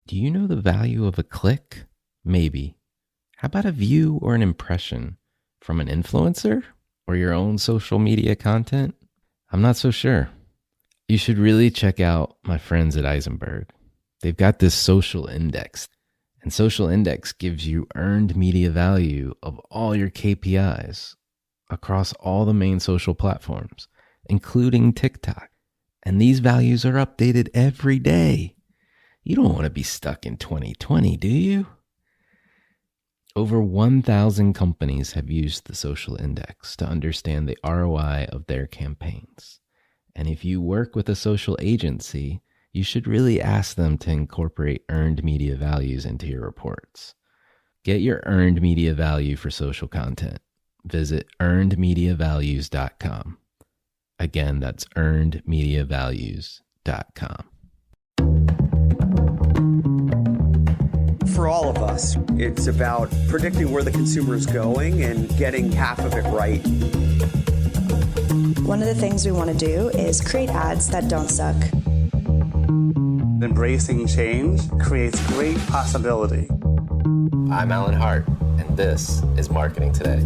Do you know the value of a click? Maybe. How about a view or an impression from an influencer or your own social media content? I'm not so sure. You should really check out my friends at Eisenberg. They've got this social index, and social index gives you earned media value of all your KPIs across all the main social platforms, including TikTok. And these values are updated every day. You don't want to be stuck in 2020, do you? Over 1,000 companies have used the social index to understand the ROI of their campaigns. And if you work with a social agency, you should really ask them to incorporate earned media values into your reports. Get your earned media value for social content. Visit earnedmediavalues.com. Again, that's earnedmediavalues.com. For all of us, it's about predicting where the consumer is going and getting half of it right. One of the things we want to do is create ads that don't suck. Embracing change creates great possibility. I'm Alan Hart, and this is Marketing Today.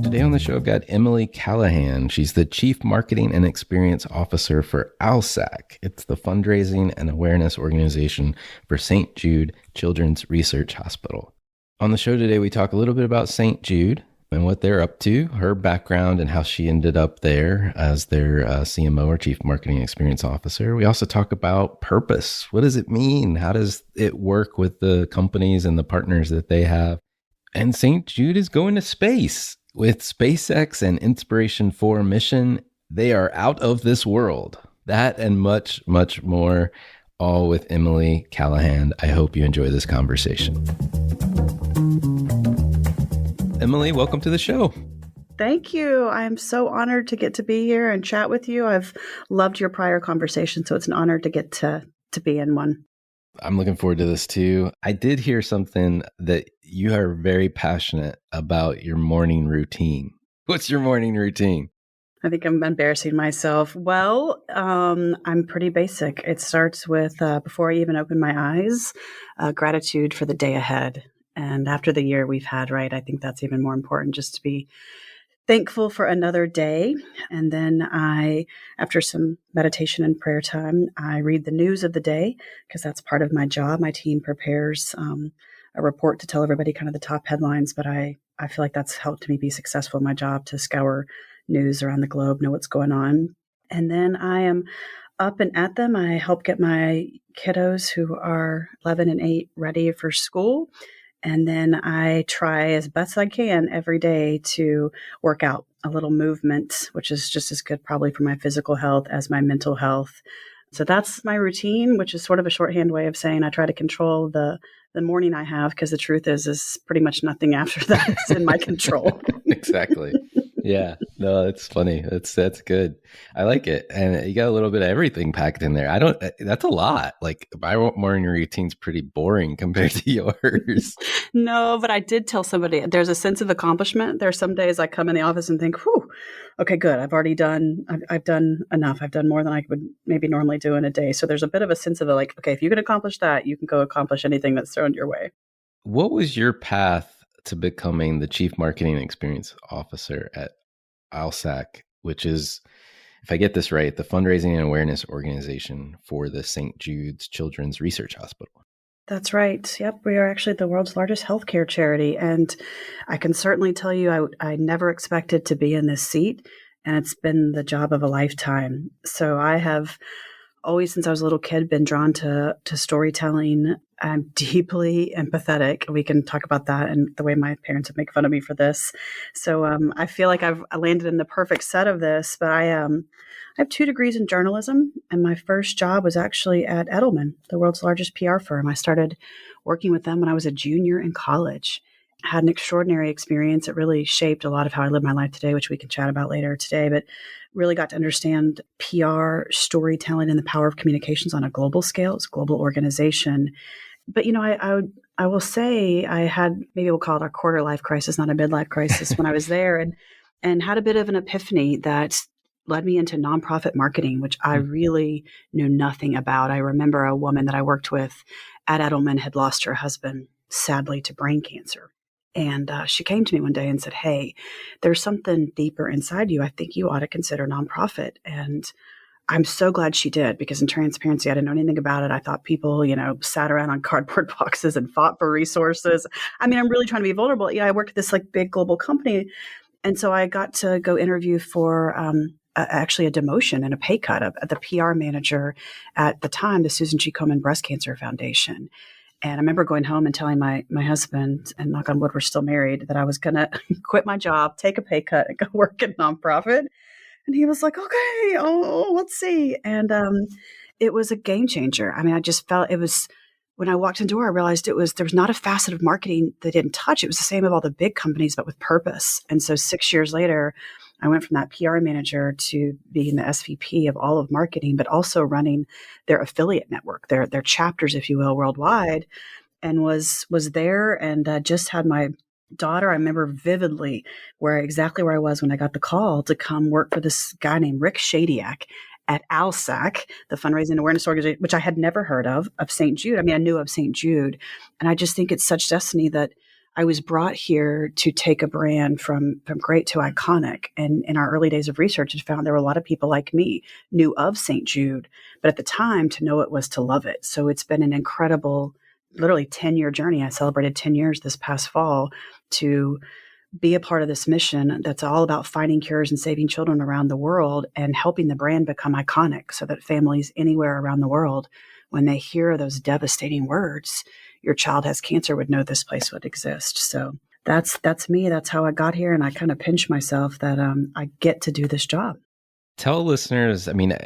Today on the show, I've got Emily Callahan. She's the Chief Marketing and Experience Officer for ALSAC. It's the fundraising and awareness organization for St. Jude Children's Research Hospital. On the show today, we talk a little bit about St. Jude and what they're up to, her background and how she ended up there as their CMO or Chief Marketing and Experience Officer. We also talk about purpose. What does it mean? How does it work with the companies and the partners that they have? And St. Jude is going to space. With SpaceX and Inspiration 4 mission, they are out of this world. That and much, much more, all with Emily Callahan. I hope you enjoy this conversation. Emily, welcome to the show. Thank you. I'm so honored to get to be here and chat with you. I've loved your prior conversation, so it's an honor to get to be in one. I'm looking forward to this too. I did hear something that you are very passionate about your morning routine. What's your morning routine? I think I'm embarrassing myself. Well, I'm pretty basic. It starts with, before I even open my eyes, gratitude for the day ahead. And after the year we've had, right, I think that's even more important, just to be thankful for another day. And then after some meditation and prayer time, I read the news of the day because that's part of my job. My team prepares a report to tell everybody kind of the top headlines, but I feel like that's helped me be successful in my job to scour news around the globe, know what's going on. And then I am up and at them. I help get my kiddos who are 11 and 8 ready for school. And then I try as best I can every day to work out a little movement, which is just as good probably for my physical health as my mental health. So that's my routine, which is sort of a shorthand way of saying I try to control the morning I have, because the truth is pretty much nothing after that is in my control. Exactly. Yeah. No, it's funny. That's good. I like it. And you got a little bit of everything packed in there. That's a lot. Like my morning routine's pretty boring compared to yours. No, but I did tell somebody there's a sense of accomplishment. There are some days I come in the office and think, whew, okay, good. I've done enough. I've done more than I would maybe normally do in a day. So there's a bit of a sense of like, okay, if you can accomplish that, you can go accomplish anything that's thrown your way. What was your path to becoming the Chief Marketing and Experience Officer at ALSAC, which is, if I get this right, the fundraising and awareness organization for the St. Jude's Children's Research Hospital? That's right. Yep. We are actually the world's largest healthcare charity. And I can certainly tell you, I never expected to be in this seat, and it's been the job of a lifetime. So I have always, since I was a little kid, been drawn to storytelling. I'm deeply empathetic. We can talk about that and the way my parents would make fun of me for this. So I feel like I landed in the perfect set of this, but I have 2 degrees in journalism, and my first job was actually at Edelman, the world's largest PR firm. I started working with them when I was a junior in college. I had an extraordinary experience. It really shaped a lot of how I live my life today, which we can chat about later today, but really got to understand PR, storytelling, and the power of communications on a global scale. It's a global organization. But, I will say I had, maybe we'll call it a quarter life crisis, not a midlife crisis, when I was there, and had a bit of an epiphany that led me into nonprofit marketing, which I really knew nothing about. I remember a woman that I worked with at Edelman had lost her husband, sadly, to brain cancer. And she came to me one day and said, "Hey, there's something deeper inside you. I think you ought to consider nonprofit." And I'm so glad she did, because in transparency, I didn't know anything about it. I thought people, sat around on cardboard boxes and fought for resources. I mean, I'm really trying to be vulnerable. I work at this like big global company. And so I got to go interview for actually a demotion and a pay cut of the PR manager at the time, the Susan G. Komen Breast Cancer Foundation. And I remember going home and telling my husband, and knock on wood, we're still married, that I was going to quit my job, take a pay cut, and go work at nonprofit. And he was like, "Okay, let's see." And it was a game changer. I mean, I just felt it was, when I walked in the door, I realized there was not a facet of marketing they didn't touch. It was the same of all the big companies, but with purpose. And so 6 years later, I went from that PR manager to being the SVP of all of marketing, but also running their affiliate network, their chapters, if you will, worldwide, and was there and just had my daughter. I remember vividly exactly where I was when I got the call to come work for this guy named Rick Shadiak at ALSAC, the fundraising awareness organization, which I had never heard of St. Jude. I mean, I knew of St. Jude. And I just think it's such destiny that I was brought here to take a brand from great to iconic. And in our early days of research, I found there were a lot of people like me knew of St. Jude, but at the time, to know it was to love it. So it's been an incredible, literally 10-year journey. I celebrated 10 years this past fall to be a part of this mission that's all about finding cures and saving children around the world and helping the brand become iconic so that families anywhere around the world, when they hear those devastating words, "Your child has cancer," would know this place would exist. So that's me. That's how I got here. And I kind of pinch myself that I get to do this job. Tell listeners, I mean,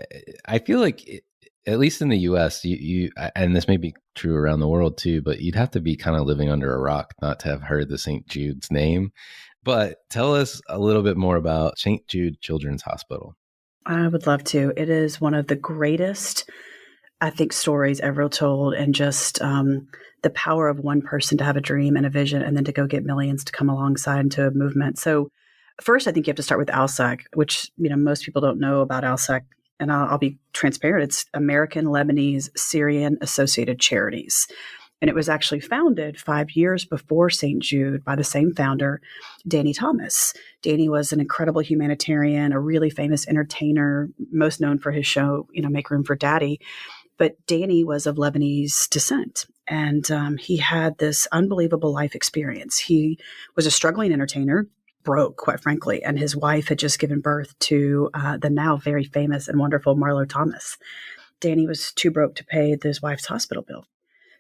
I feel like, at least in the US, you and this may be true around the world too, but you'd have to be kind of living under a rock not to have heard the St. Jude's name. But tell us a little bit more about St. Jude Children's Hospital. I would love to. It is one of the greatest, I think, stories ever told, and just the power of one person to have a dream and a vision and then to go get millions to come alongside into a movement. So first, I think you have to start with ALSAC, which most people don't know about ALSAC. And I'll be transparent. It's American, Lebanese, Syrian Associated Charities. And it was actually founded 5 years before St. Jude by the same founder, Danny Thomas. Danny was an incredible humanitarian, a really famous entertainer, most known for his show, Make Room for Daddy. But Danny was of Lebanese descent, and he had this unbelievable life experience. He was a struggling entertainer, broke, quite frankly, and his wife had just given birth to the now very famous and wonderful Marlo Thomas. Danny was too broke to pay his wife's hospital bill.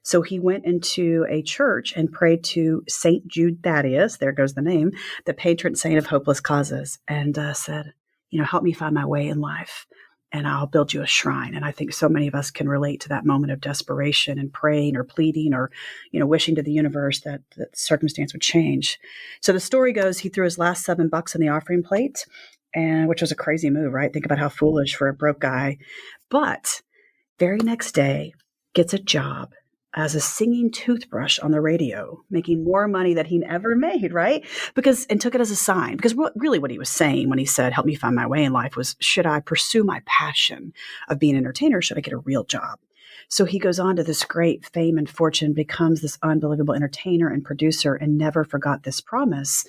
So he went into a church and prayed to St. Jude Thaddeus, there goes the name, the patron saint of hopeless causes, and said, "Help me find my way in life, and I'll build you a shrine." And I think so many of us can relate to that moment of desperation and praying or pleading or, wishing to the universe that circumstance would change. So the story goes, he threw his last $7 in the offering plate, and which was a crazy move, right? Think about how foolish for a broke guy. But very next day, gets a job as a singing toothbrush on the radio, making more money than he ever made, right? And took it as a sign. Because really what he was saying when he said, "Help me find my way in life," was, should I pursue my passion of being an entertainer, or should I get a real job? So he goes on to this great fame and fortune, becomes this unbelievable entertainer and producer, and never forgot this promise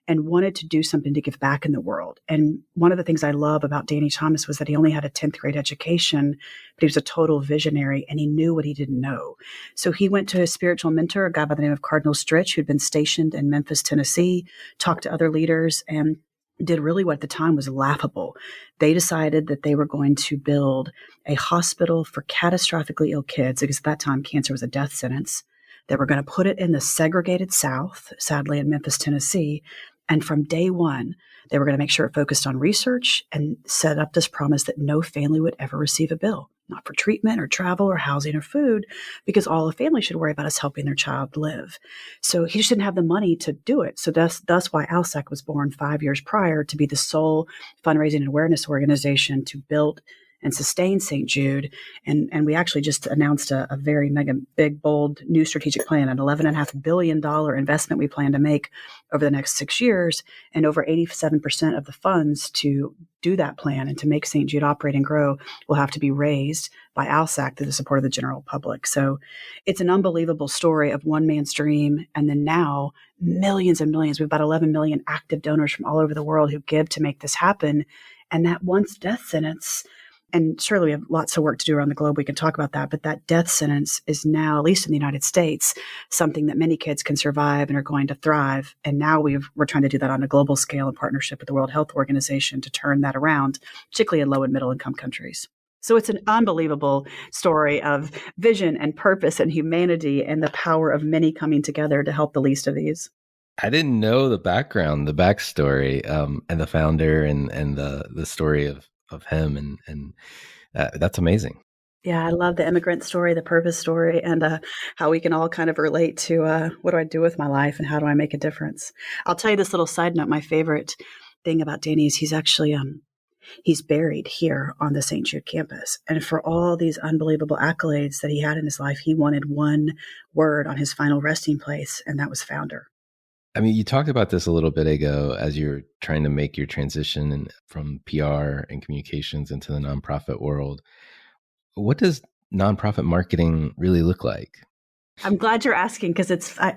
and wanted to do something to give back in the world. And one of the things I love about Danny Thomas was that he only had a 10th grade education, but he was a total visionary and he knew what he didn't know. So he went to his spiritual mentor, a guy by the name of Cardinal Stritch, who'd been stationed in Memphis, Tennessee, talked to other leaders, and did really what at the time was laughable. They decided that they were going to build a hospital for catastrophically ill kids, because at that time cancer was a death sentence. They were going to put it in the segregated South, sadly in Memphis, Tennessee. And from day one, they were going to make sure it focused on research and set up this promise that no family would ever receive a bill, not for treatment or travel or housing or food, because all the family should worry about is helping their child live. So he just didn't have the money to do it. So that's why ALSAC was born 5 years prior, to be the sole fundraising and awareness organization to build and sustain St. Jude. And we actually just announced a very mega, big, bold new strategic plan, an $11.5 billion investment we plan to make over the next 6 years, and over 87% of the funds to do that plan and to make St. Jude operate and grow will have to be raised by ALSAC through the support of the general public. So it's an unbelievable story of one man's dream. And then now millions and millions, we've about 11 million active donors from all over the world who give to make this happen. And that once death sentence, and surely we have lots of work to do around the globe, we can talk about that, but that death sentence is now, at least in the United States, something that many kids can survive and are going to thrive. And now we're trying to do that on a global scale in partnership with the World Health Organization to turn that around, particularly in low and middle income countries. So it's an unbelievable story of vision and purpose and humanity and the power of many coming together to help the least of these. I didn't know the background, the backstory, and the founder and the story of him, and that's amazing. Yeah, I love the immigrant story, the purpose story, and how we can all kind of relate to what do I do with my life and how do I make a difference. I'll tell you this little side note. My favorite thing about Danny is he's actually he's buried here on the St. Jude campus. And for all these unbelievable accolades that he had in his life, he wanted one word on his final resting place, and that was founder. I mean, you talked about this a little bit ago as you're trying to make your transition from PR and communications into the nonprofit world. What does nonprofit marketing really look like? I'm glad you're asking because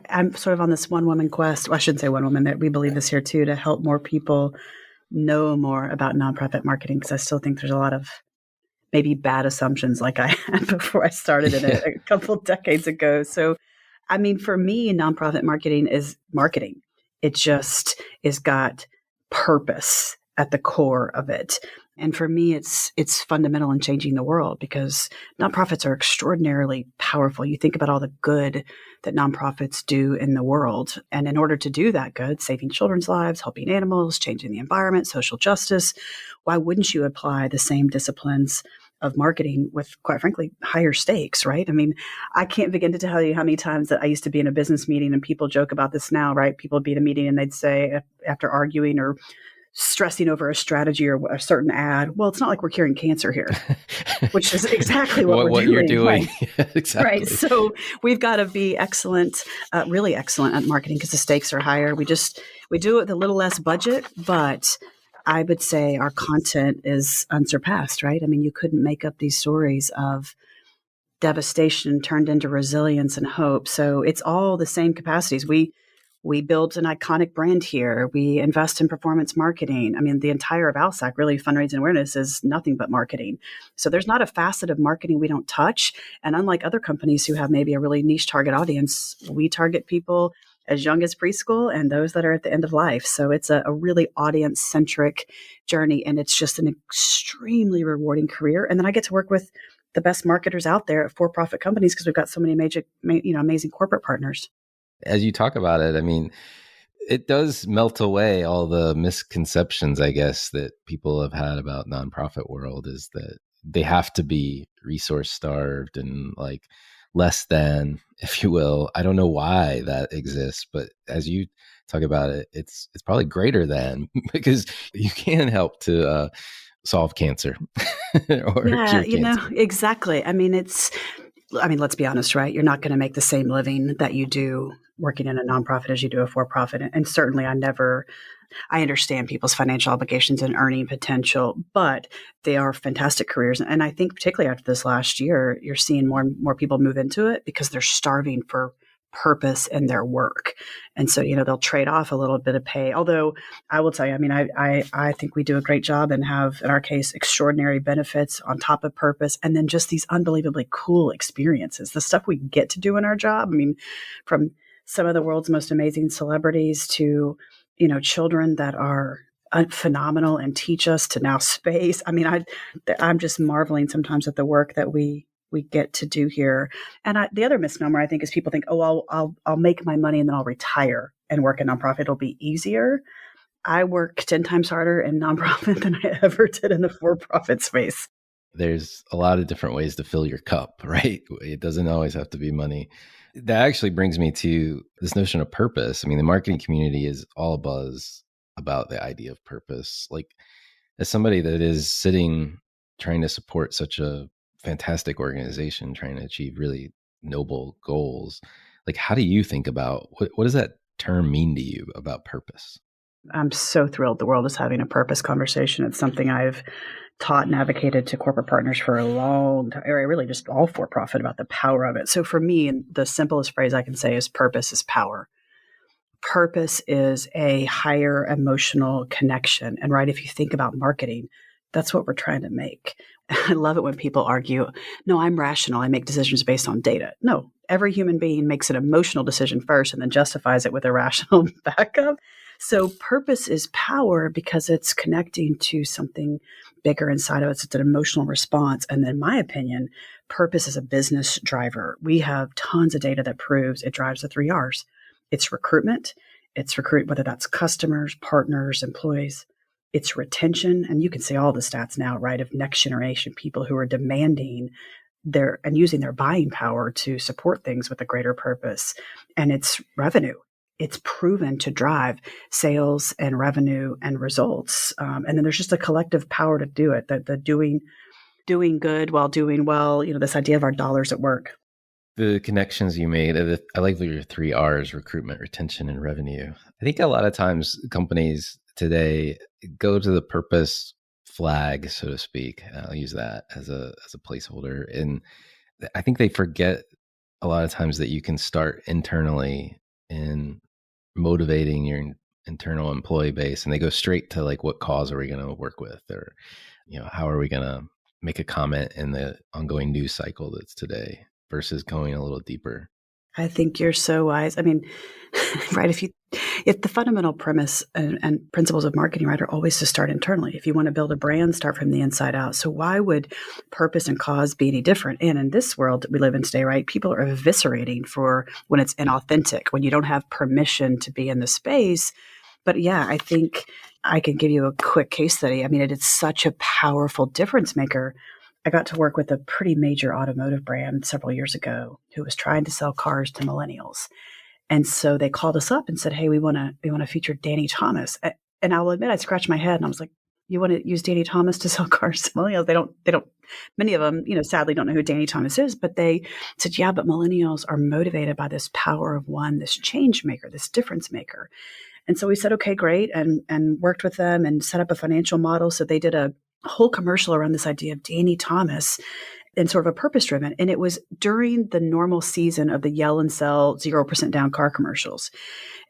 I'm sort of on this one woman quest. Well, I shouldn't say one woman, that we believe this here too, to help more people know more about nonprofit marketing, because I still think there's a lot of maybe bad assumptions like I had before I started in it a couple decades ago. So, I mean, for me, nonprofit marketing is marketing. It just is got purpose at the core of it. And for me, it's fundamental in changing the world because nonprofits are extraordinarily powerful. You think about all the good that nonprofits do in the world. And in order to do that good, saving children's lives, helping animals, changing the environment, social justice, why wouldn't you apply the same disciplines of marketing with, quite frankly, higher stakes, right? I mean, I can't begin to tell you how many times that I used to be in a business meeting, and people joke about this now, right? People would be in a meeting and they'd say, after arguing or stressing over a strategy or a certain ad, well, it's not like we're curing cancer here, which is exactly what we're doing. You're doing. Right? Exactly. Right. So we've got to be excellent, really excellent at marketing because the stakes are higher. We do it with a little less budget, but I would say our content is unsurpassed, right? I mean, you couldn't make up these stories of devastation turned into resilience and hope. So it's all the same capacities. We built an iconic brand here. We invest in performance marketing. I mean, the entire of ALSAC, really, fundraising awareness is nothing but marketing. So there's not a facet of marketing we don't touch. And unlike other companies who have maybe a really niche target audience, we target people as young as preschool and those that are at the end of life. So it's a really audience-centric journey, and it's just an extremely rewarding career. And then I get to work with the best marketers out there at for-profit companies because we've got so many amazing corporate partners. As you talk about it, I mean, it does melt away all the misconceptions, I guess, that people have had about nonprofit world, is that they have to be resource starved and like less than, if you will. I don't know why that exists, but as you talk about it, it's probably greater than, because you can help to solve cancer or cure cancer. Exactly. I mean, let's be honest, right? You're not going to make the same living that you do working in a nonprofit as you do a for-profit. And certainly I understand people's financial obligations and earning potential, but they are fantastic careers. And I think particularly after this last year, you're seeing more and more people move into it because they're starving for purpose in their work. And so, they'll trade off a little bit of pay. Although I will tell you, I mean, I think we do a great job and have, in our case, extraordinary benefits on top of purpose. And then just these unbelievably cool experiences, the stuff we get to do in our job. I mean, from some of the world's most amazing celebrities to, children that are phenomenal and teach us, to now space. I mean, I'm just marveling sometimes at the work that we get to do here. And the other misnomer, I think, is people think, oh, I'll make my money and then I'll retire and work in nonprofit. It'll be easier. I work 10 times harder in nonprofit than I ever did in the for-profit space. There's a lot of different ways to fill your cup, right? It doesn't always have to be money. That actually brings me to this notion of purpose. I mean, the marketing community is all abuzz about the idea of purpose. Like, as somebody that is sitting trying to support such a fantastic organization, trying to achieve really noble goals. Like, how do you think about what does that term mean to you about purpose? I'm so thrilled the world is having a purpose conversation. It's something I've taught and advocated to corporate partners for a long time, or really just all for profit, about the power of it. So for me, the simplest phrase I can say is purpose is power. Purpose is a higher emotional connection. And right, if you think about marketing, that's what we're trying to make. I love it when people argue, no, I'm rational. I make decisions based on data. No, every human being makes an emotional decision first and then justifies it with a rational backup. So purpose is power because it's connecting to something bigger inside of us. It's an emotional response. And in my opinion, purpose is a business driver. We have tons of data that proves it drives the 3 R's. It's recruitment. It's recruit, whether that's customers, partners, employees. It's retention. And you can see all the stats now, right, of next generation people who are demanding their and using their buying power to support things with a greater purpose. And it's revenue. It's proven to drive sales and revenue and results. And then there's just a collective power to do it, the doing good while doing well, this idea of our dollars at work. The connections you made, I like your 3 R's: recruitment, retention, and revenue. I think a lot of times companies today go to the purpose flag, so to speak. I'll use that as a placeholder. And I think they forget a lot of times that you can start internally in motivating your internal employee base, and they go straight to like, what cause are we going to work with? Or, how are we going to make a comment in the ongoing news cycle that's today, versus going a little deeper. I think you're so wise. I mean, right, if the fundamental premise and principles of marketing, right, are always to start internally. If you want to build a brand, start from the inside out. So why would purpose and cause be any different? And in this world that we live in today, right, people are eviscerating for when it's inauthentic, when you don't have permission to be in the space. But yeah, I think I can give you a quick case study. I mean, it is such a powerful difference maker. I got to work with a pretty major automotive brand several years ago who was trying to sell cars to millennials. And so they called us up and said, hey, we want to feature Danny Thomas. And I'll admit, I scratched my head and I was like, you want to use Danny Thomas to sell cars to millennials? They don't, many of them, sadly don't know who Danny Thomas is, but they said, yeah, but millennials are motivated by this power of one, this change maker, this difference maker. And so we said, okay, great. And worked with them and set up a financial model. So they did a whole commercial around this idea of Danny Thomas and sort of a purpose driven. And it was during the normal season of the yell and sell 0% down car commercials.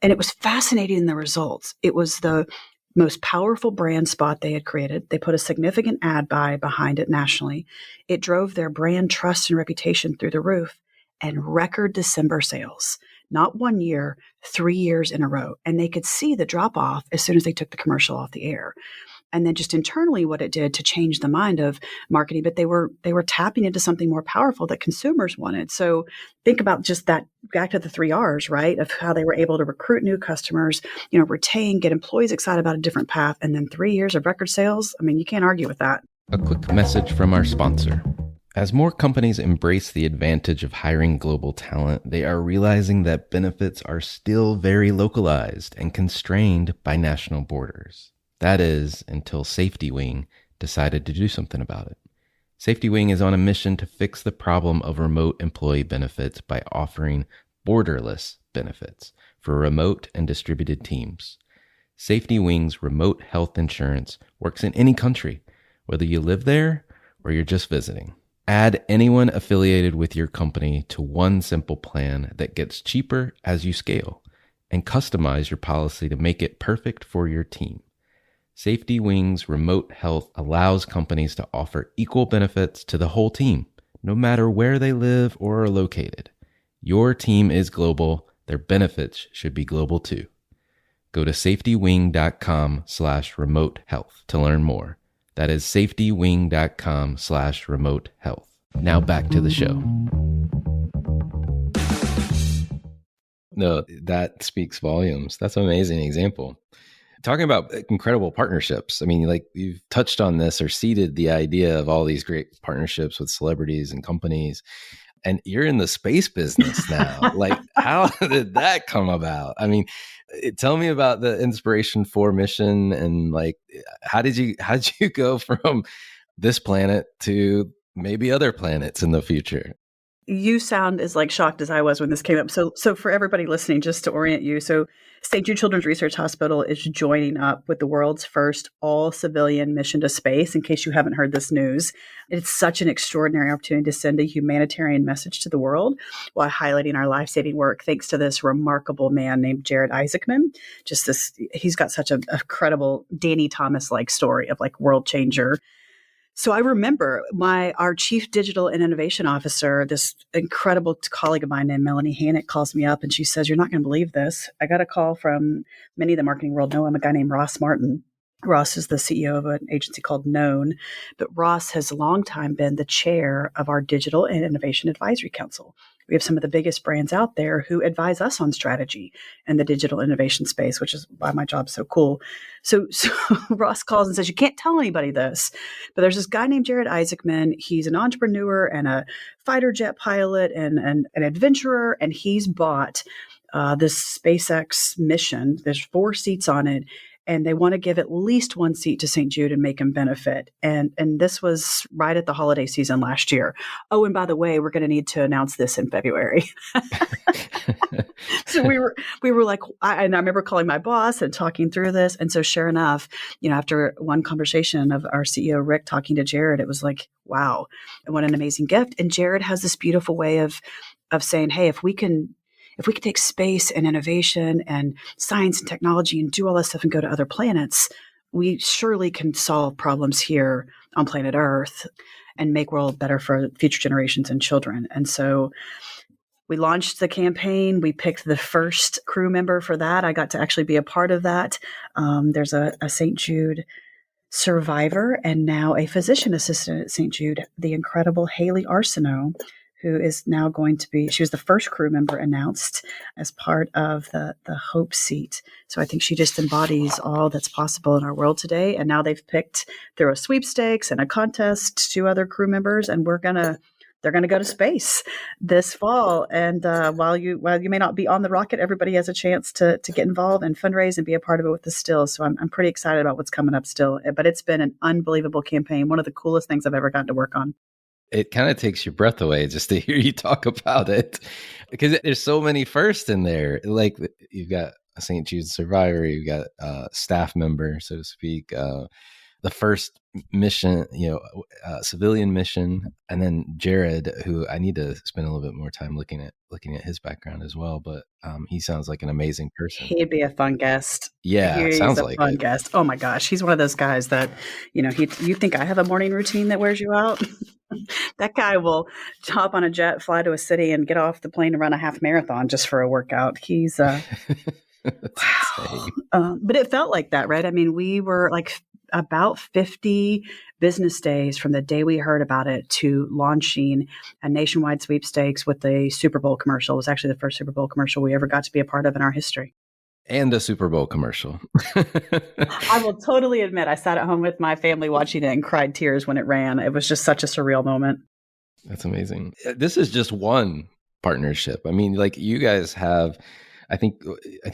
And it was fascinating in the results. It was the most powerful brand spot they had created. They put a significant ad buy behind it nationally. It drove their brand trust and reputation through the roof, and record December sales. Not 1 year, 3 years in a row. And they could see the drop off as soon as they took the commercial off the air. And then just internally what it did to change the mind of marketing, but they were tapping into something more powerful that consumers wanted. So think about just that, back to the 3 R's, right, of how they were able to recruit new customers, retain, get employees excited about a different path, and then 3 years of record sales. I mean, you can't argue with that. A quick message from our sponsor. As more companies embrace the advantage of hiring global talent, they are realizing that benefits are still very localized and constrained by national borders. That is, until Safety Wing decided to do something about it. Safety Wing is on a mission to fix the problem of remote employee benefits by offering borderless benefits for remote and distributed teams. Safety Wing's remote health insurance works in any country, whether you live there or you're just visiting. Add anyone affiliated with your company to one simple plan that gets cheaper as you scale, and customize your policy to make it perfect for your team. Safety Wing's remote health allows companies to offer equal benefits to the whole team, no matter where they live or are located. Your team is global. Their benefits should be global too. Go to safetywing.com/remote health to learn more. That is safetywing.com/remote health. Now back to the show. No, that speaks volumes. That's an amazing example. Talking about incredible partnerships. I mean, like, you've touched on this or seeded the idea of all these great partnerships with celebrities and companies, and you're in the space business now. Like, how did that come about? I mean, tell me about the inspiration for mission, and like, how did you go from this planet to maybe other planets in the future. You sound as like shocked as I was when this came up. So for everybody listening, just to orient you, so St. Jude Children's Research Hospital is joining up with the world's first all-civilian mission to space, in case you haven't heard this news. It's such an extraordinary opportunity to send a humanitarian message to the world while highlighting our life-saving work, thanks to this remarkable man named Jared Isaacman. He's got such a credible Danny Thomas-like story of like world changer. So I remember our chief digital and innovation officer, this incredible colleague of mine named Melanie Hannick, calls me up and she says, "You're not going to believe this. I got a call from, many of the marketing world know him, a guy named Ross Martin. Ross is the CEO of an agency called Known, but Ross has a long time been the chair of our Digital and Innovation Advisory Council. We have some of the biggest brands out there who advise us on strategy in the digital innovation space, which is why my job's so cool. So Ross calls and says, "You can't tell anybody this, but there's this guy named Jared Isaacman. He's an entrepreneur and a fighter jet pilot and an adventurer, and he's bought this SpaceX mission. There's 4 seats on it. And they want to give at least 1 seat to St. Jude and make him benefit." And this was right at the holiday season last year. Oh, and by the way, we're going to need to announce this in February. So we were like, I remember calling my boss and talking through this. And so sure enough, after one conversation of our CEO, Rick, talking to Jared, it was like, wow, what an amazing gift. And Jared has this beautiful way of saying, hey, if we can take space and innovation and science and technology and do all this stuff and go to other planets, we surely can solve problems here on planet Earth and make world better for future generations and children. And so we launched the campaign. We picked the first crew member for that. I got to actually be a part of that. There's a St. Jude survivor and now a physician assistant at St. Jude, the incredible Haley Arsenault, who is now going to be, she was the first crew member announced as part of the Hope seat. So I think she just embodies all that's possible in our world today. And now they've picked through a sweepstakes and a contest 2 other crew members, and they're going to go to space this fall. And while you may not be on the rocket, everybody has a chance to get involved and fundraise and be a part of it with the still. So I'm pretty excited about what's coming up still. But it's been an unbelievable campaign. One of the coolest things I've ever gotten to work on. It kind of takes your breath away just to hear you talk about it, because there's so many firsts in there. Like you've got a St. Jude survivor, you've got a staff member, so to speak, the first mission, civilian mission, and then Jared, who I need to spend a little bit more time looking at his background as well. But he sounds like an amazing person. He'd be a fun guest. Yeah, sounds like a fun guest. Oh my gosh, he's one of those guys that, you think I have a morning routine that wears you out. That guy will hop on a jet, fly to a city, and get off the plane and run a half marathon just for a workout. He's wow. But it felt like that, right? I mean, we were like about 50 business days from the day we heard about it to launching a nationwide sweepstakes with a Super Bowl commercial. It was actually the first Super Bowl commercial we ever got to be a part of in our history. And a Super Bowl commercial. I will totally admit I sat at home with my family watching it and cried tears when it ran. It was just such a surreal moment. That's amazing. This is just one partnership. I mean, like you guys have, I think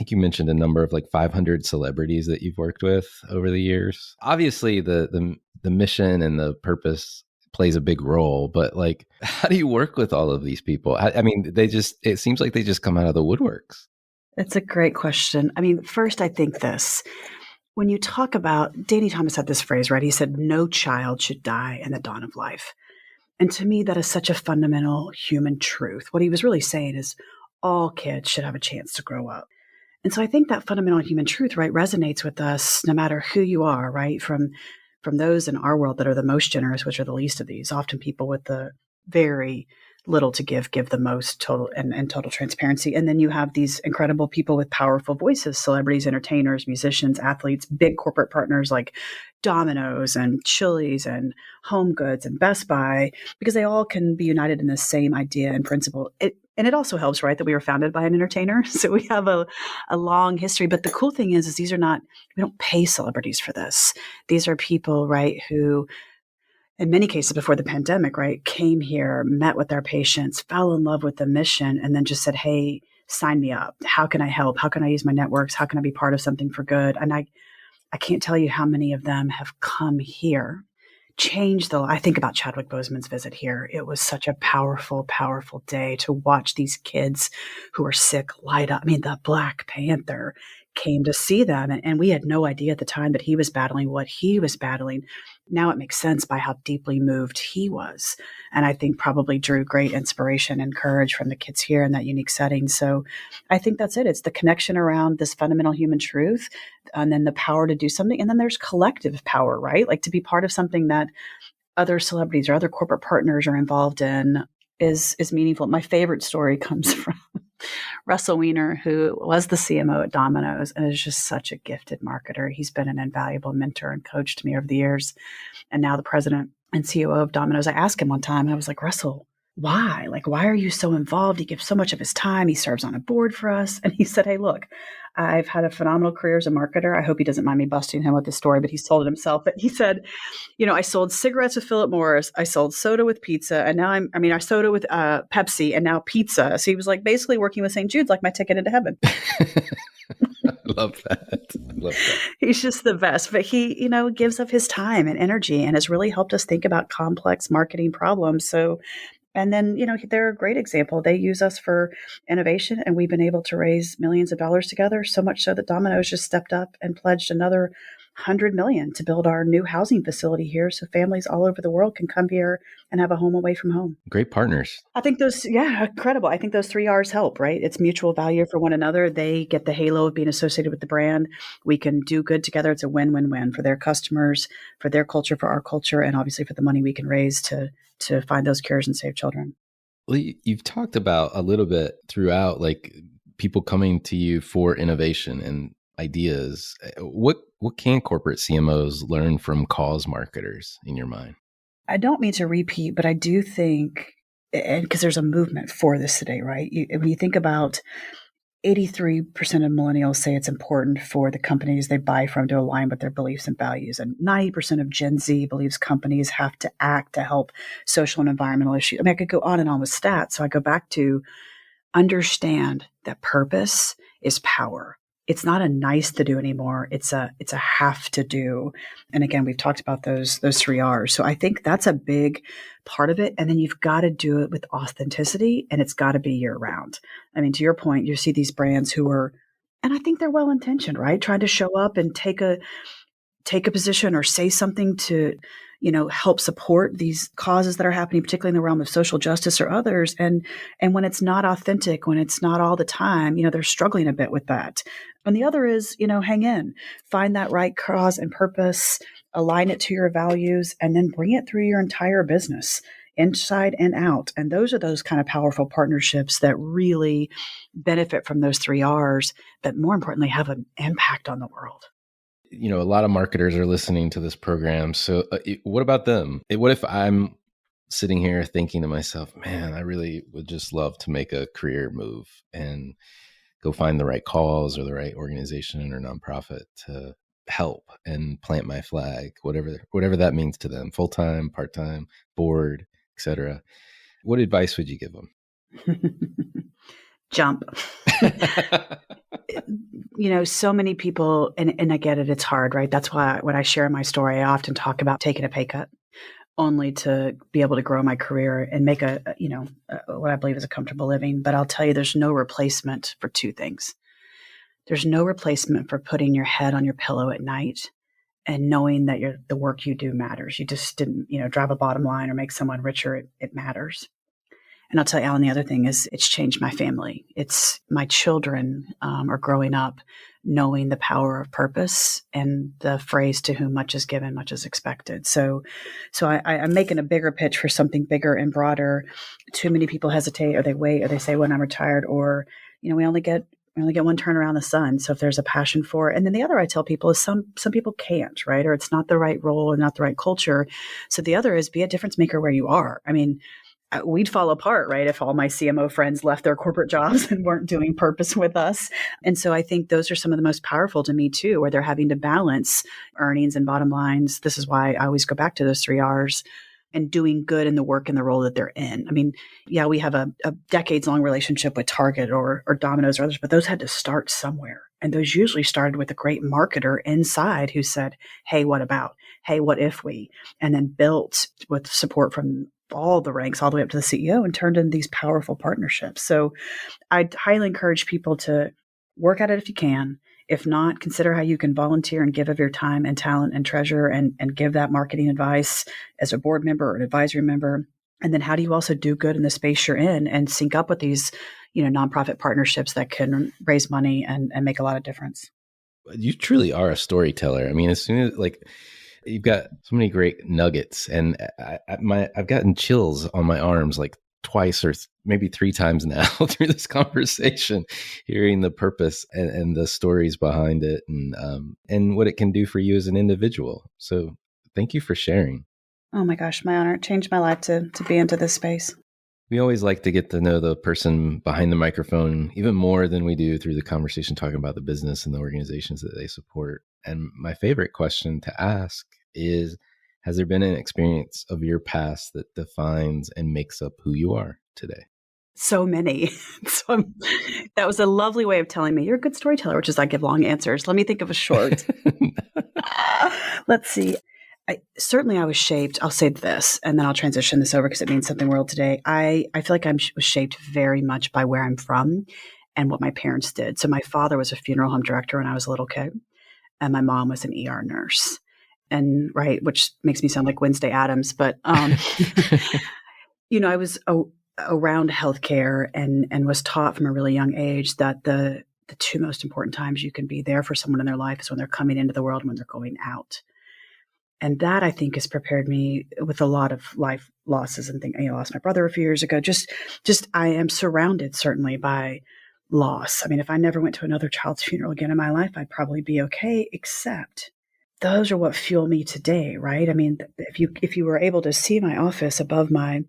you mentioned a number of like 500 celebrities that you've worked with over the years. Obviously, the mission and the purpose plays a big role, but like, how do you work with all of these people? I mean, it seems like they just come out of the woodworks. It's a great question. I mean, first, I think this. When you talk about, Danny Thomas had this phrase, right? He said, "No child should die in the dawn of life." And to me, that is such a fundamental human truth. What he was really saying is all kids should have a chance to grow up. And so I think that fundamental human truth, right, resonates with us no matter who you are, right? From those in our world that are the most generous, which are the least of these, often people with the very little to give the most, total and total transparency. And then you have these incredible people with powerful voices, celebrities, entertainers, musicians, athletes, big corporate partners like Domino's and Chili's and Home Goods and Best Buy, because they all can be united in the same idea and principle. And it also helps, right, that we were founded by an entertainer. So we have a long history. But the cool thing is we don't pay celebrities for this. These are people, right, who in many cases before the pandemic, right, came here, met with our patients, fell in love with the mission, and then just said, "Hey, sign me up. How can I help? How can I use my networks? How can I be part of something for good?" And I can't tell you how many of them have come here changed I think about Chadwick Boseman's visit here. It was such a powerful, powerful day to watch these kids who are sick light up. I mean, the Black Panther came to see them, and we had no idea at the time that he was battling what he was battling. Now it makes sense by how deeply moved he was. And I think probably drew great inspiration and courage from the kids here in that unique setting. So I think that's it. It's the connection around this fundamental human truth, and then the power to do something. And then there's collective power, right? Like to be part of something that other celebrities or other corporate partners are involved in is meaningful. My favorite story comes from Russell Weiner, who was the CMO at Domino's and is just such a gifted marketer. He's been an invaluable mentor and coach to me over the years, and now the president and COO of Domino's. I asked him one time, and I was like, Russell, why? Like, why are you so involved? He gives so much of his time. He serves on a board for us. And he said, hey, look, I've had a phenomenal career as a marketer. I hope he doesn't mind me busting him with this story, but he's told it himself. But he said, I sold cigarettes with Philip Morris. I sold soda with pizza. And now I soda with Pepsi and now pizza. So he was like basically working with St. Jude's like my ticket into heaven. I love that. He's just the best. But he, gives of his time and energy and has really helped us think about complex marketing problems. So, and then, they're a great example. They use us for innovation, and we've been able to raise millions of dollars together, so much so that Domino's just stepped up and pledged another $100 million to build our new housing facility here so families all over the world can come here and have a home away from home. Great partners. I think incredible. I think those 3 R's help, right? It's mutual value for one another. They get the halo of being associated with the brand. We can do good together. It's a win-win-win for their customers, for their culture, for our culture, and obviously for the money we can raise to find those cures and save children. Well, you've talked about a little bit throughout, like people coming to you for innovation and ideas. What can corporate CMOs learn from cause marketers in your mind? I don't mean to repeat, but I do think, and because there's a movement for this today, right? When you think about 83% of millennials say it's important for the companies they buy from to align with their beliefs and values. And 90% of Gen Z believes companies have to act to help social and environmental issues. I mean, I could go on and on with stats. So I go back to understand that purpose is power. It's not a nice to do anymore. It's a have to do. And again, we've talked about those 3 R's. So I think that's a big part of it. And then you've got to do it with authenticity, and it's got to be year round. I mean, to your point, you see these brands who are, and I think they're well-intentioned, right? Trying to show up and take a position or say something to, help support these causes that are happening, particularly in the realm of social justice or others. And when it's not authentic, when it's not all the time, they're struggling a bit with that. And the other is, hang in, find that right cause and purpose, align it to your values, and then bring it through your entire business, inside and out. And those are those kind of powerful partnerships that really benefit from those 3 R's, but more importantly, have an impact on the world. A lot of marketers are listening to this program. So what about them? What if I'm sitting here thinking to myself, man, I really would just love to make a career move and go find the right cause or the right organization or nonprofit to help and plant my flag, whatever that means to them, full-time, part-time, board, etc. What advice would you give them? Jump. So many people, and I get it, it's hard, right? That's why when I share my story, I often talk about taking a pay cut only to be able to grow my career and make what I believe is a comfortable living. But I'll tell you, there's no replacement for 2 things. There's no replacement for putting your head on your pillow at night and knowing that the work you do matters. You just didn't, drive a bottom line or make someone richer. It matters. And I'll tell you, Alan, the other thing is it's changed my family. It's my children are growing up knowing the power of purpose and the phrase, to whom much is given, much is expected. So I'm making a bigger pitch for something bigger and broader. Too many people hesitate, or they wait, or they say, when I'm retired, or, we only get one turn around the sun. So if there's a passion for it. And then the other I tell people is some people can't, right? Or it's not the right role or not the right culture. So the other is be a difference maker where you are. I mean, we'd fall apart, right, if all my CMO friends left their corporate jobs and weren't doing purpose with us. And so I think those are some of the most powerful to me too, where they're having to balance earnings and bottom lines. This is why I always go back to those 3 R's. and doing good in the work and the role that they're in. I mean, yeah, we have a decades-long relationship with Target or Domino's or others, but those had to start somewhere. And those usually started with a great marketer inside who said, hey, what about? Hey, what if we? And then built with support from all the ranks all the way up to the CEO and turned into these powerful partnerships. So I'd highly encourage people to work at it if you can. If not, consider how you can volunteer and give of your time and talent and treasure and give that marketing advice as a board member or an advisory member. And then how do you also do good in the space you're in and sync up with these, nonprofit partnerships that can raise money and make a lot of difference? You truly are a storyteller. I mean, as soon as you've got so many great nuggets, and I've gotten chills on my arms like twice or maybe 3 times now through this conversation, hearing the purpose and the stories behind it, and what it can do for you as an individual. So thank you for sharing. Oh my gosh, my honor. It changed my life to be into this space. We always like to get to know the person behind the microphone even more than we do through the conversation talking about the business and the organizations that they support. And my favorite question to ask is, has there been an experience of your past that defines and makes up who you are today? So many. That was a lovely way of telling me you're a good storyteller, which is I give long answers. Let me think of a short. Let's see. I was shaped. I'll say this, and then I'll transition this over because it means something real today. I feel like I was shaped very much by where I'm from and what my parents did. So my father was a funeral home director when I was a little kid, and my mom was an ER nurse. And right, which makes me sound like Wednesday Addams, but I was around healthcare and was taught from a really young age that the 2 most important times you can be there for someone in their life is when they're coming into the world and when they're going out. And that, I think, has prepared me with a lot of life losses and things. I lost my brother a few years ago. Just I am surrounded certainly by loss. I mean, if I never went to another child's funeral again in my life, I'd probably be okay, except those are what fuel me today, right? I mean, if you were able to see my office above my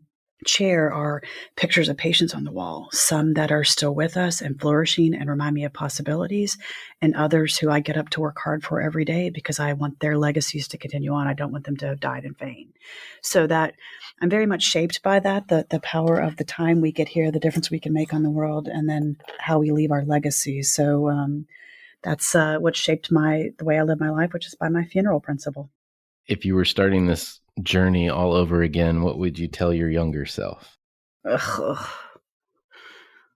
chair are pictures of patients on the wall, some that are still with us and flourishing and remind me of possibilities, and others who I get up to work hard for every day because I want their legacies to continue on. I don't want them to have died in vain. So that I'm very much shaped by that, the power of the time we get here, the difference we can make on the world, and then how we leave our legacies. So that's what shaped the way I live my life, which is by my funeral principle. If you were starting this journey all over again, what would you tell your younger self? Ugh.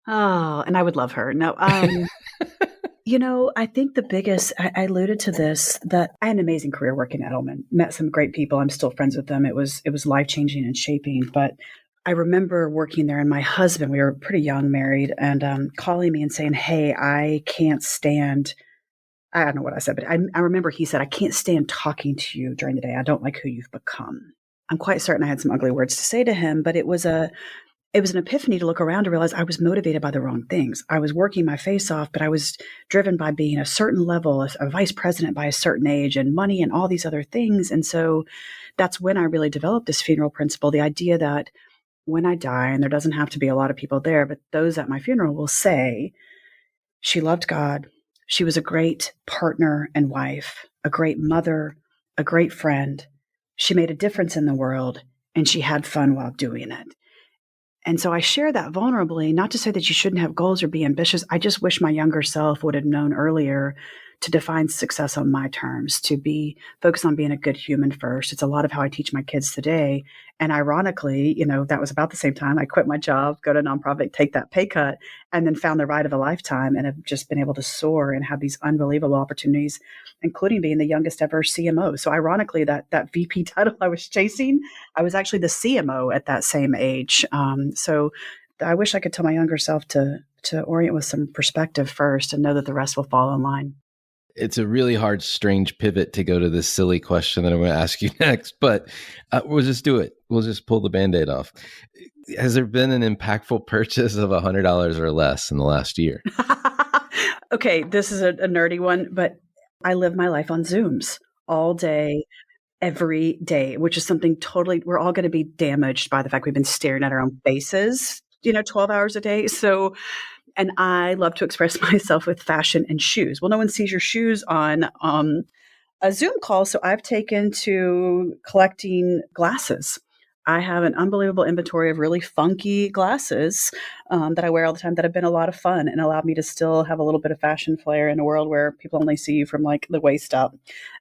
Oh, and I would love her. No, I think the biggest, I alluded to this, that I had an amazing career working at Edelman, met some great people. I'm still friends with them. It was life-changing and shaping, but I remember working there and my husband, we were pretty young married, and calling me and saying, hey, I can't stand, I don't know what I said, but I remember he said, I can't stand talking to you during the day. I don't like who you've become. I'm quite certain I had some ugly words to say to him, but it was an epiphany to look around to realize I was motivated by the wrong things. I was working my face off, but I was driven by being a certain level, a vice president by a certain age, and money and all these other things. And so that's when I really developed this funeral principle, the idea that when I die, and there doesn't have to be a lot of people there, but those at my funeral will say, she loved God. She was a great partner and wife, a great mother, a great friend. She made a difference in the world, and she had fun while doing it. And so I share that vulnerably, not to say that you shouldn't have goals or be ambitious. I just wish my younger self would have known earlier to define success on my terms, to be focused on being a good human first. It's a lot of how I teach my kids today. And ironically, that was about the same time I quit my job, go to a nonprofit, take that pay cut, and then found the ride of a lifetime and have just been able to soar and have these unbelievable opportunities, including being the youngest ever CMO. So ironically, that VP title I was chasing, I was actually the CMO at that same age. So I wish I could tell my younger self to orient with some perspective first and know that the rest will fall in line. It's a really hard, strange pivot to go to this silly question that I'm going to ask you next, but we'll just do it. We'll just pull the Band-Aid off. Has there been an impactful purchase of $100 or less in the last year? Okay, this is a nerdy one, but I live my life on Zooms all day, every day, which is something totally, we're all going to be damaged by the fact we've been staring at our own faces, 12 hours a day. So, and I love to express myself with fashion and shoes. Well, no one sees your shoes on a Zoom call. So I've taken to collecting glasses. I have an unbelievable inventory of really funky glasses that I wear all the time that have been a lot of fun and allowed me to still have a little bit of fashion flair in a world where people only see you from like the waist up.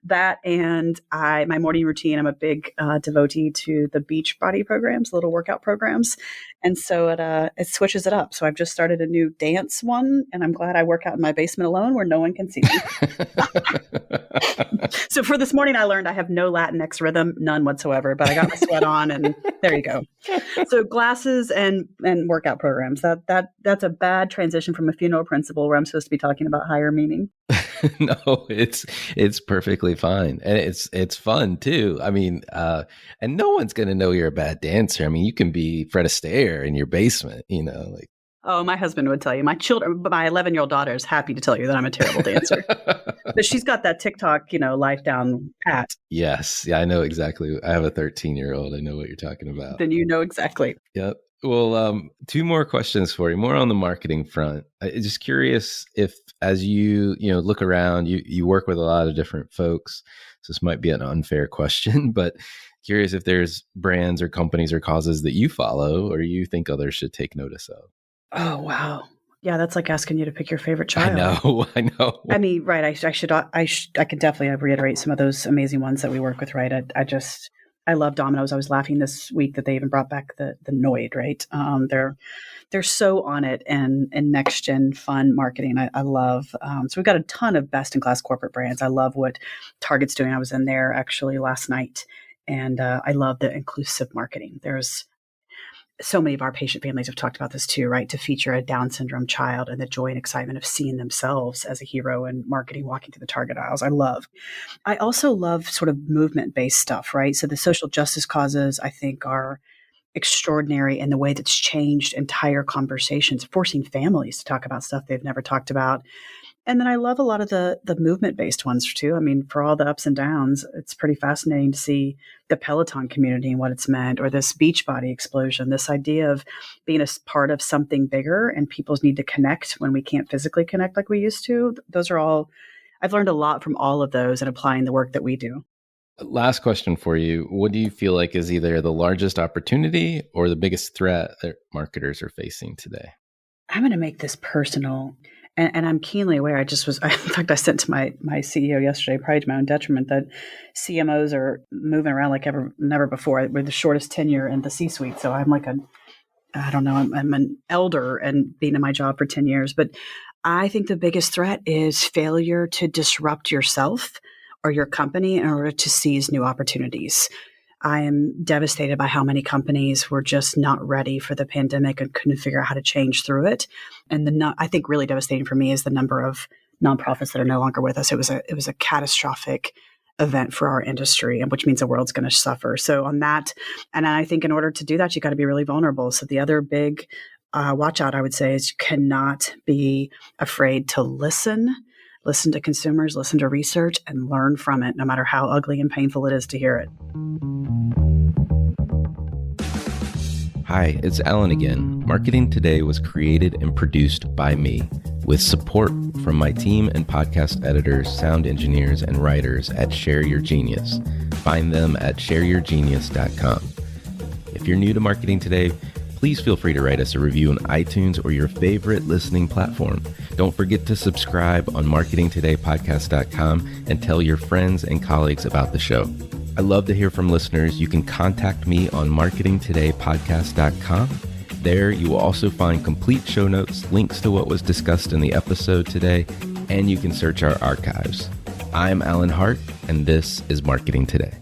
That and my morning routine, I'm a big devotee to the beach body programs, little workout programs. And so it switches it up. So I've just started a new dance one, and I'm glad I work out in my basement alone where no one can see me. So for this morning, I learned I have no Latinx rhythm, none whatsoever, but I got my sweat on and there you go. So glasses and workout programs, that's a bad transition from a funeral principle where I'm supposed to be talking about higher meaning. No, it's perfectly fine. And it's fun too. I mean, and no one's going to know you're a bad dancer. I mean, you can be Fred Astaire in your basement, like. Oh, my husband would tell you. My 11-year-old daughter is happy to tell you that I'm a terrible dancer. But she's got that TikTok, life down pat. Yes. Yeah, I know exactly. I have a 13-year-old. I know what you're talking about. Then you know exactly. Yep. Well, two more questions for you, more on the marketing front. I'm just curious if, as you look around, you work with a lot of different folks. So this might be an unfair question, but curious if there's brands or companies or causes that you follow or you think others should take notice of. Oh, wow. Yeah, that's like asking you to pick your favorite child. I know. I mean, right. I can definitely reiterate some of those amazing ones that we work with, right? I love Domino's. I was laughing this week that they even brought back the Noid, right? They're so on it and next gen fun marketing. I love. So we've got a ton of best in class corporate brands. I love what Target's doing. I was in there actually last night, and I love the inclusive marketing. There's so many of our patient families have talked about this too, right? To feature a Down syndrome child and the joy and excitement of seeing themselves as a hero and marketing walking through the Target aisles. I also love sort of movement-based stuff, right? So the social justice causes, I think, are extraordinary in the way that's changed entire conversations, forcing families to talk about stuff they've never talked about. And then I love a lot of the movement-based ones too. I mean, for all the ups and downs, it's pretty fascinating to see the Peloton community and what it's meant, or this Beachbody explosion, this idea of being a part of something bigger and people's need to connect when we can't physically connect like we used to. Those are all, I've learned a lot from all of those and applying the work that we do. Last question for you. What do you feel like is either the largest opportunity or the biggest threat that marketers are facing today? I'm going to make this personal. And I'm keenly aware. In fact, I sent to my CEO yesterday, probably to my own detriment, that CMOs are moving around like never before. We're the shortest tenure in the C-suite. So I'm like I'm an elder and being in my job for 10 years. But I think the biggest threat is failure to disrupt yourself or your company in order to seize new opportunities. I am devastated by how many companies were just not ready for the pandemic and couldn't figure out how to change through it. And I think really devastating for me is the number of nonprofits that are no longer with us. It was a catastrophic event for our industry, and which means the world's going to suffer. So on that, and I think in order to do that, you got to be really vulnerable. So the other big watch out, I would say, is you cannot be afraid to listen to consumers, listen to research, and learn from it, no matter how ugly and painful it is to hear it. Hi, it's Alan again. Marketing Today was created and produced by me, with support from my team and podcast editors, sound engineers, and writers at Share Your Genius. Find them at shareyourgenius.com. If you're new to Marketing Today, please feel free to write us a review on iTunes or your favorite listening platform. Don't forget to subscribe on marketingtodaypodcast.com and tell your friends and colleagues about the show. I love to hear from listeners. You can contact me on marketingtodaypodcast.com. There you will also find complete show notes, links to what was discussed in the episode today, and you can search our archives. I'm Alan Hart, and this is Marketing Today.